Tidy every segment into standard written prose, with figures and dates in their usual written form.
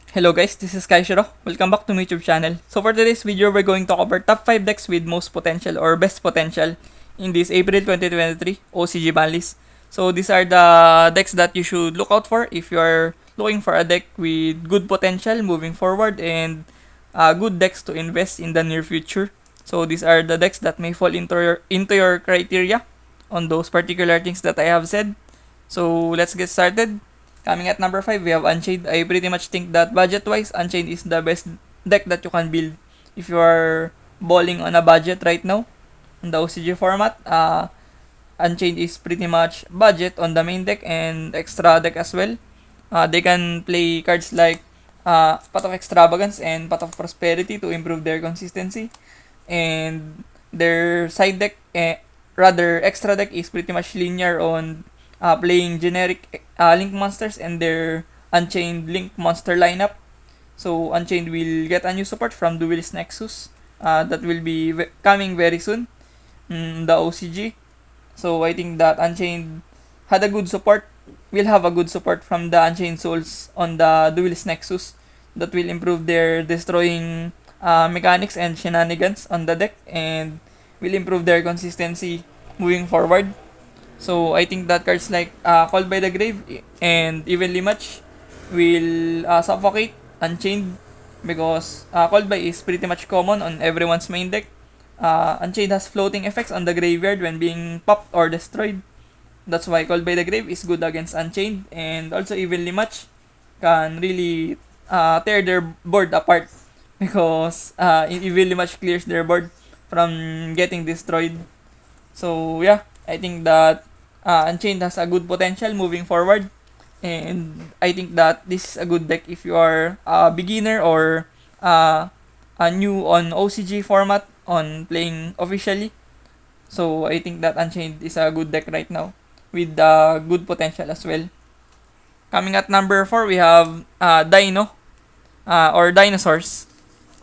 Hello guys, this is Kaishiro. Welcome back to my YouTube channel. So for today's video, we're going to cover top 5 decks with most potential or best potential in this April 2023 OCG ban list. So these are the decks that you should look out for if you are looking for a deck with good potential moving forward and good decks to invest in the near future. So these are the decks that may fall into your criteria on those particular things that I have said. So let's get started. Coming at number 5, we have Unchained. I pretty much think that budget-wise, Unchained is the best deck that you can build if you are balling on a budget right now. In the OCG format, Unchained is pretty much budget on the main deck and extra deck as well. They can play cards like Pot of Extravagance and Pot of Prosperity to improve their consistency. And their side deck, rather extra deck, is pretty much linear on playing generic Link monsters and their Unchained Link monster lineup. So Unchained will get a new support from Duelist Nexus that will be coming very soon in the OCG. So I think that Unchained had a good support, will have a good support from the Unchained Souls on the Duelist Nexus that will improve their destroying mechanics and shenanigans on the deck and will improve their consistency moving forward. So I think that cards like Called by the Grave and Evenly Match will suffocate Unchained because Called by is pretty much common on everyone's main deck. Unchained has floating effects on the graveyard when being popped or destroyed. That's why Called by the Grave is good against Unchained, and also Evenly Match can really tear their board apart because Evenly Match clears their board from getting destroyed. So yeah, I think that Unchained has a good potential moving forward, and I think that this is a good deck if you are a beginner or a new on OCG format on playing officially. So I think that Unchained is a good deck right now with good potential as well. Coming at number 4, we have Dino or Dinosaurs.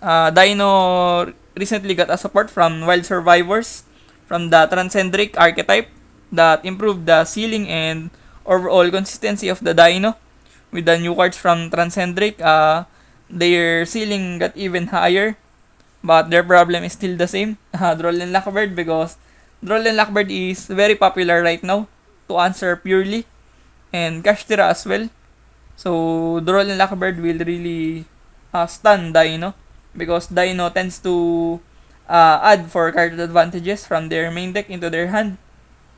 Dino recently got a support from Wild Survivors from the Transcendric archetype that improved the ceiling and overall consistency of the Dino. With the new cards from Transcendric, their ceiling got even higher, but their problem is still the same. Droll and Lockbird, because Droll and Lockbird is very popular right now to answer purely, and Kashtira as well. So Droll and Lockbird will really stun Dino because Dino tends to add 4 card advantages from their main deck into their hand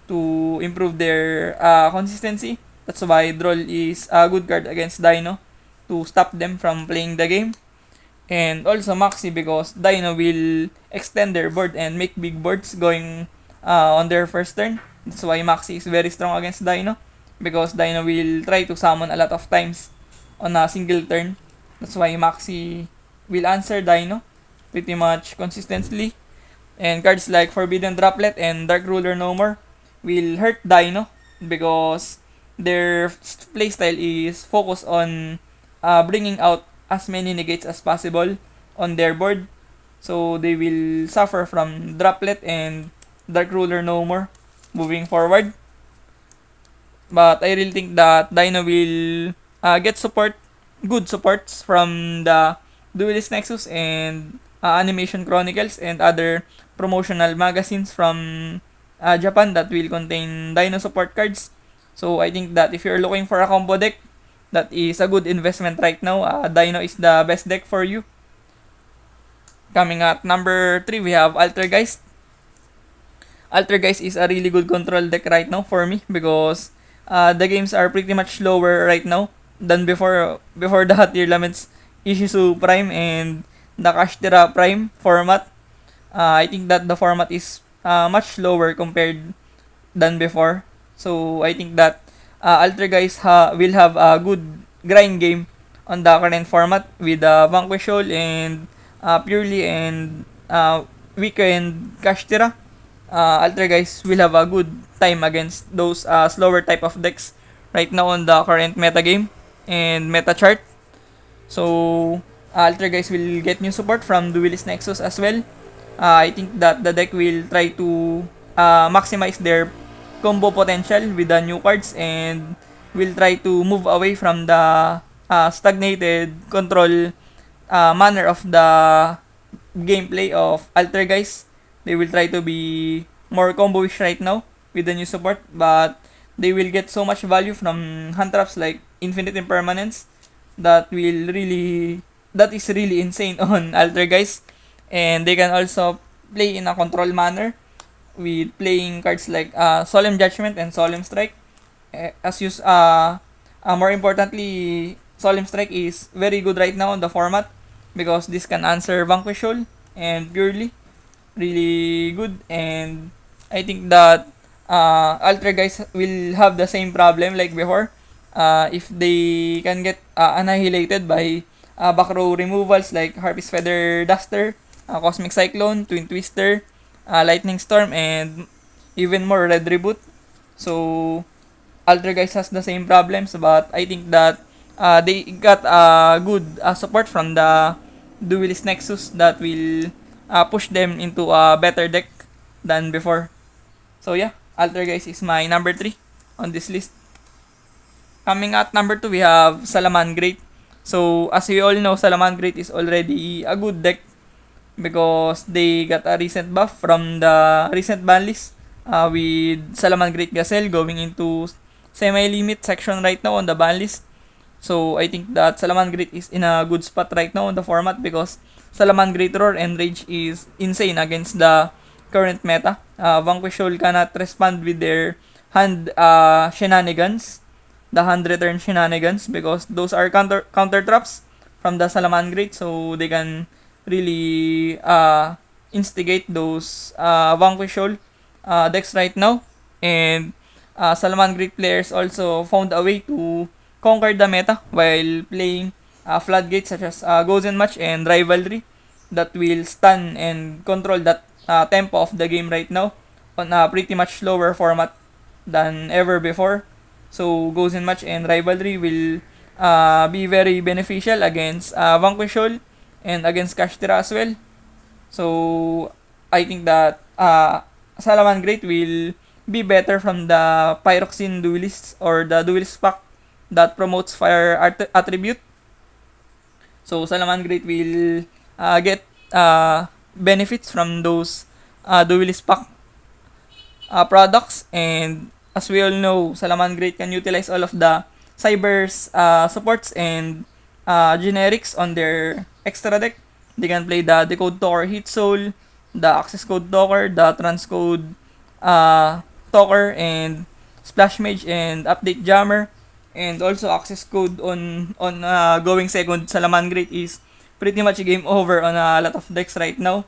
to improve their consistency. That's why Droll is a good card against Dino to stop them from playing the game. And also Maxi because Dino will extend their board and make big boards going on their first turn. That's why Maxi is very strong against Dino because Dino will try to summon a lot of times on a single turn. That's why Maxi will answer Dino pretty much consistently. And cards like Forbidden Droplet and Dark Ruler No More will hurt Dino because their playstyle is focused on bringing out as many negates as possible on their board. So they will suffer from Droplet and Dark Ruler No More moving forward. But I really think that Dino will get support, good supports from the Duelist Nexus and Animation Chronicles and other promotional magazines from Japan that will contain Dino support cards. So I think that if you're looking for a combo deck, that is a good investment right now. Dino is the best deck for you. Coming at number 3, we have Altergeist. Altergeist is a really good control deck right now for me because the games are pretty much slower right now than before the Tier Laments Ishizu Prime and the Kashtira Prime format. I think that the format is much lower compared than before. So I think that Altergeist will have a good grind game on the current format with Vanquish Soul and Purely and Weekend Kashtira. Altergeist will have a good time against those slower type of decks right now on the current meta game and meta chart. So Altergeist will get new support from Duelist Nexus as well. I think that the deck will try to maximize their combo potential with the new cards and will try to move away from the stagnated control manner of the gameplay of Altergeist. They will try to be more combo-ish right now with the new support, but they will get so much value from hand traps like Infinite Impermanence that is really insane on Altergeist, and they can also play in a control manner with playing cards like Solemn Judgment and Solemn Strike. More importantly, Solemn Strike is very good right now on the format because this can answer Vanquish Soul and Purely really good. And I think that Alter guys will have the same problem like before if they can get annihilated by back row removals like Harpy's Feather Duster, Cosmic Cyclone, Twin Twister, Lightning Storm, and even more Red Reboot. So Alter guys has the same problems, but I think that they got good support from the Duelist Nexus that will push them into a better deck than before. So yeah, Alter guys is my number 3 on this list. Coming at number 2, we have Salamand Great. So as we all know, Salamand Great is already a good deck because they got a recent buff from the recent ban list with Salamand Great Gazelle going into semi-limit section right now on the ban list. So I think that Salamand Great is in a good spot right now on the format because Salamand Great Roar and Rage is insane against the current meta. Vanquish Soul cannot respond with their hand shenanigans, the hand return shenanigans, because those are counter traps from the Salamand Great, so they can really instigate those Vanquish Soul decks right now. And Salamand Great players also found a way to conquer the meta while playing floodgates such as Gozen Match and Rivalry that will stun and control that tempo of the game right now on a pretty much slower format than ever before. So Gozen Match and Rivalry will be very beneficial against Vanquish Soul and against Kashtira as well. So I think that Salamand Great will be better from the Pyroxene Duelists or the Duelist pack that promotes fire attribute. So Salamand Great will get benefits from those Duelist pack products, and as we all know, Salamand Great can utilize all of the Cyber's supports and generics on their extra deck. They can play the Decode Talker Heat Soul, the Access Code Talker, the Transcode Talker, and Splash Mage and Update Jammer, and also Access Code on going second Salamand Great is pretty much game over on a lot of decks right now.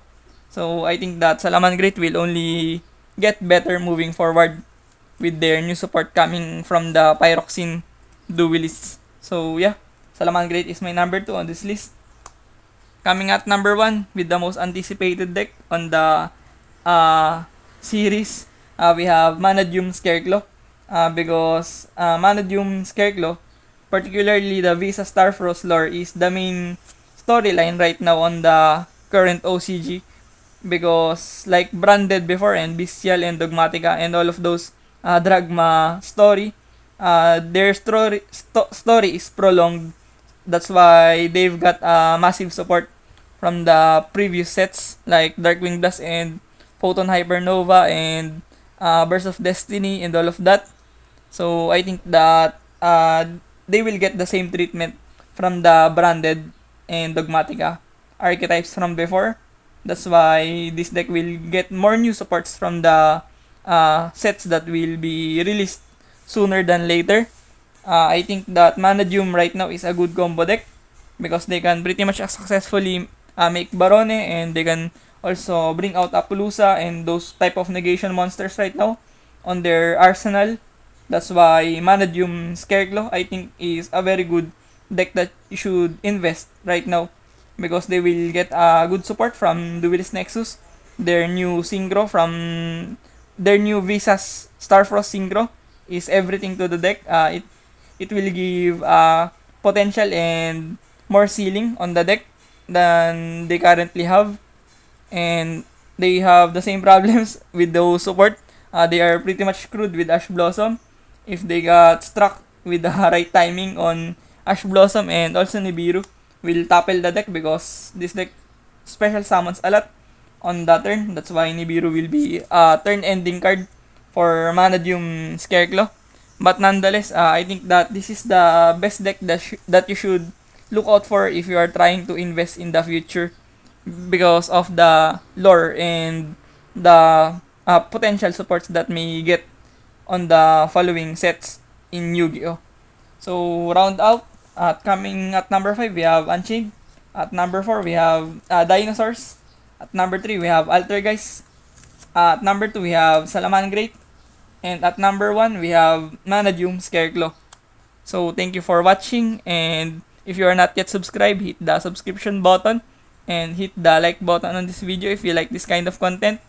So I think that Salamand Great will only get better moving forward with their new support coming from the Pyroxene Duelists. So yeah, Salamand Great is my number 2 on this list. Coming at number 1 with the most anticipated deck on the series, we have Manadium Scarecrow. Because Manadium Scarecrow, particularly the Visa Starfrost lore, is the main storyline right now on the current OCG. Because like Branded before and Bestial and Dogmatica and all of those Dragma story, their story is prolonged. That's why they've got massive support from the previous sets like Darkwing Blast and Photon Hypernova and Burst of Destiny and all of that. So I think that they will get the same treatment from the Branded and Dogmatica archetypes from before. That's why this deck will get more new supports from the sets that will be released sooner than later. I think that Manadium right now is a good combo deck because they can pretty much successfully make Barone, and they can also bring out Apollousa and those type of negation monsters right now on their arsenal. That's why Manadium Scarecrow, I think, is a very good deck that you should invest right now because they will get good support from Duelist Nexus, their new Synchro from their new Visa's Starfrost Synchro is everything to the deck. It will give potential and more ceiling on the deck than they currently have, and they have the same problems with those support. They are pretty much screwed with Ash Blossom if they got struck with the right timing on Ash Blossom, and also Nibiru will topple the deck because this deck special summons a lot on the turn. That's why Nibiru will be a turn ending card for Manadium Scarecrow. But nonetheless, I think that this is the best deck that you should look out for if you are trying to invest in the future because of the lore and the potential supports that may get on the following sets in Yu-Gi-Oh! So, round out, coming at number 5, we have Unchained. At number 4, we have Dinosaurs. At number 3, we have Altergeist. At number 2, we have Salamand Great. And at number 1, we have Manadium Scarecrow. So, thank you for watching. And if you are not yet subscribed, hit the subscription button. And hit the like button on this video if you like this kind of content.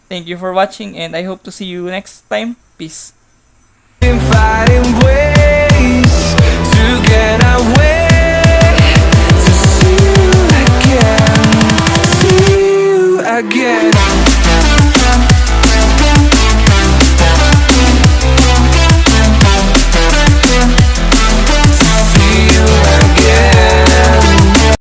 Thank you for watching, and I hope to see you next time. Peace. Fighting ways to get away.